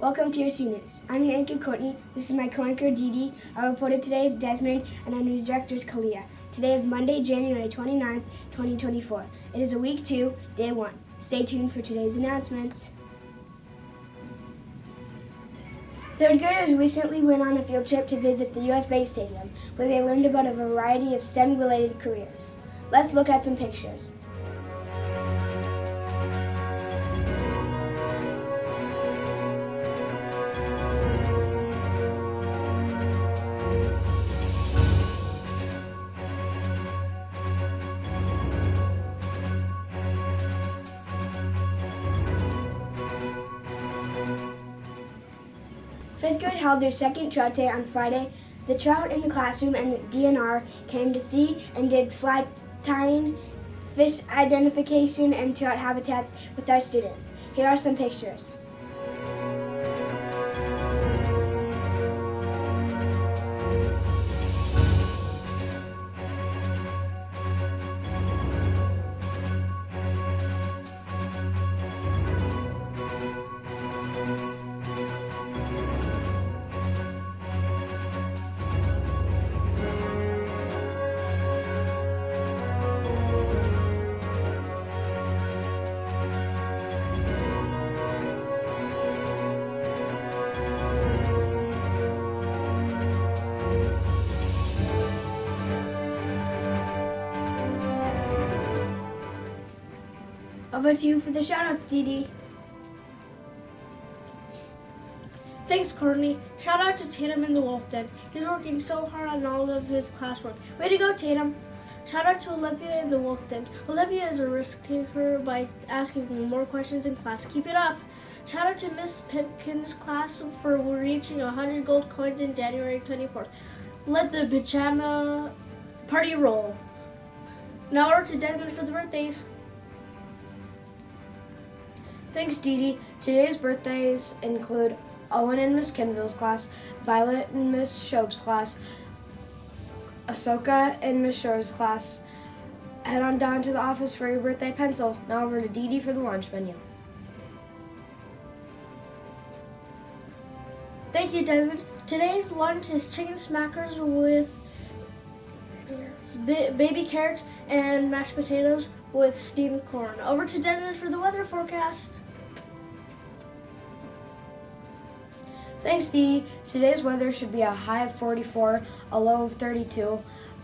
Welcome to your C News. I'm your anchor Courtney. This is my co-anchor Dee Dee. Our reporter today is Desmond, and our news director is Kalia. Today is Monday, January 29th, 2024. It is a week 2, day 1. Stay tuned for today's announcements. Third graders recently went on a field trip to visit the U.S. Bank Stadium, where they learned about a variety of STEM-related careers. Let's look at some pictures. Fifth grade held their second trout day on Friday. The trout in the classroom and the DNR came to see and did fly tying, fish identification, and trout habitats with our students. Here are some pictures. Over to you for the shoutouts, Dee Dee. Thanks, Courtney. Shout out to Tatum in the Wolf Den. He's working so hard on all of his classwork. Way to go, Tatum. Shout out to Olivia in the Wolf Den. Olivia is a risk taker by asking more questions in class. Keep it up. Shout out to Miss Pipkin's class for reaching 100 gold coins in January 24th. Let the pajama party roll. Now over to Desmond for the birthdays. Thanks, Dee Dee. Today's birthdays include Owen in Miss Kinville's class, Violet in Miss Shope's class, Ahsoka in Miss Shore's class. Head on down to the office for your birthday pencil. Now over to Dee Dee for the lunch menu. Thank you, Desmond. Today's lunch is chicken smackers with baby carrots and mashed potatoes with steamed corn. Over to Desmond for the weather forecast. Thanks, Dee. Today's weather should be a high of 44, a low of 32,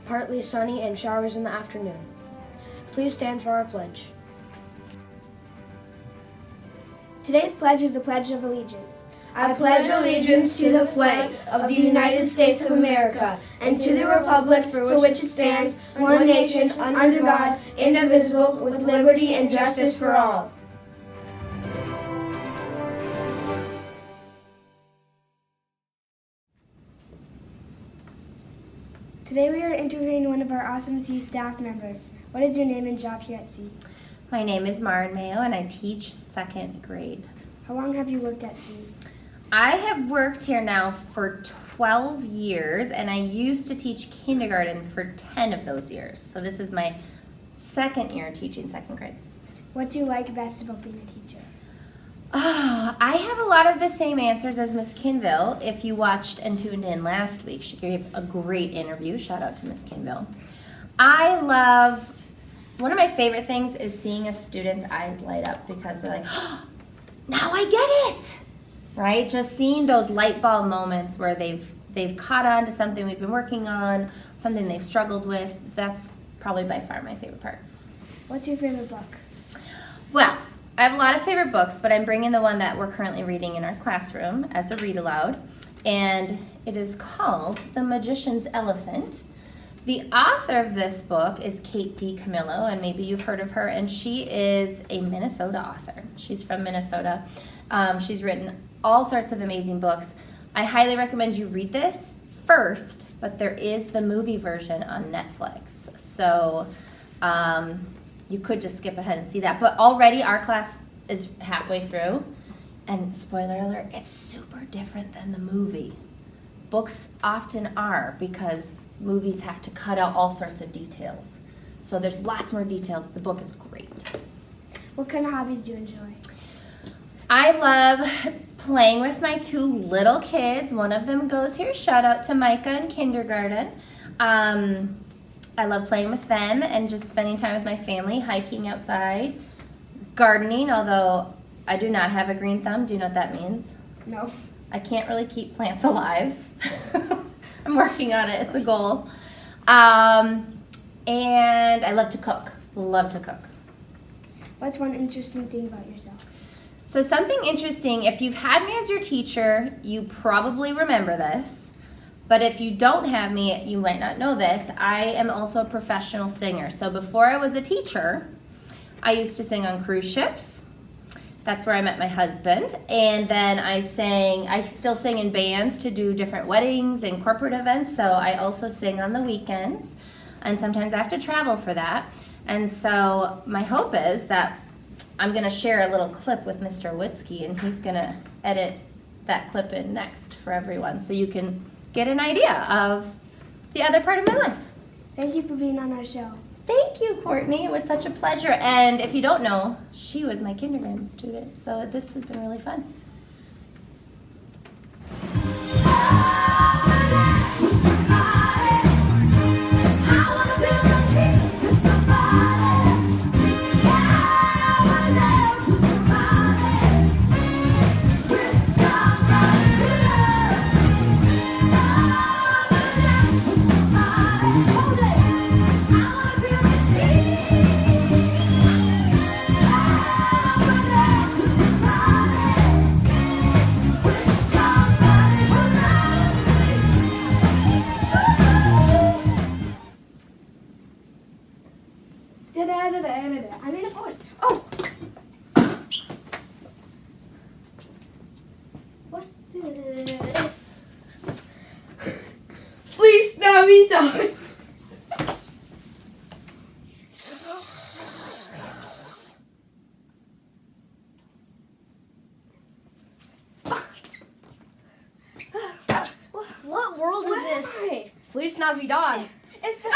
partly sunny and showers in the afternoon. Please stand for our pledge. Today's pledge is the Pledge of Allegiance. I pledge allegiance to the flag of the United States of America and to the republic for which it stands, one nation, under God, indivisible, with liberty and justice for all. Today we are interviewing one of our awesome C staff members. What is your name and job here at C? My name is Maren Mayo and I teach second grade. How long have you worked at C? I have worked here now for 12 years and I used to teach kindergarten for 10 of those years. So this is my second year teaching second grade. What do you like best about being a teacher? Oh, I have a lot of the same answers as Miss Kinville. If you watched and tuned in last week, she gave a great interview. Shout out to Miss Kinville. One of my favorite things is seeing a student's eyes light up because they're like, oh, now I get it, right? Just seeing those light bulb moments where they've caught on to something we've been working on, something they've struggled with. That's probably by far my favorite part. What's your favorite book? Well, I have a lot of favorite books, but I'm bringing the one that we're currently reading in our classroom as a read aloud, and it is called The Magician's Elephant. The author of this book is Kate DiCamillo, and maybe you've heard of her, and she is a Minnesota author. She's from Minnesota. She's written all sorts of amazing books. I highly recommend you read this first, but there is the movie version on Netflix. So you could just skip ahead and see that. But already our class is halfway through, and spoiler alert, it's super different than the movie. Books often are because movies have to cut out all sorts of details. So there's lots more details. The book is great. What kind of hobbies do you enjoy? I love playing with my two little kids. One of them goes here. Shout out to Micah in kindergarten. I love playing with them and just spending time with my family, hiking outside, gardening, although I do not have a green thumb. Do you know what that means? No. I can't really keep plants alive. I'm working on it. It's a goal. And I love to cook. Love to cook. What's one interesting thing about yourself? So something interesting, if you've had me as your teacher, you probably remember this. But if you don't have me, you might not know this. I am also a professional singer. So before I was a teacher, I used to sing on cruise ships. That's where I met my husband. And then I still sing in bands to do different weddings and corporate events. So I also sing on the weekends. And sometimes I have to travel for that. And so my hope is that I'm going to share a little clip with Mr. Witzke, and he's going to edit that clip in next for everyone so you can get an idea of the other part of my life. Thank you for being on our show. Thank you, Courtney. It was such a pleasure. And if you don't know, she was my kindergarten student. So this has been really fun. I'm in a forest. Oh! What's this? Please spell me down. What world is this? Please not be done. It's the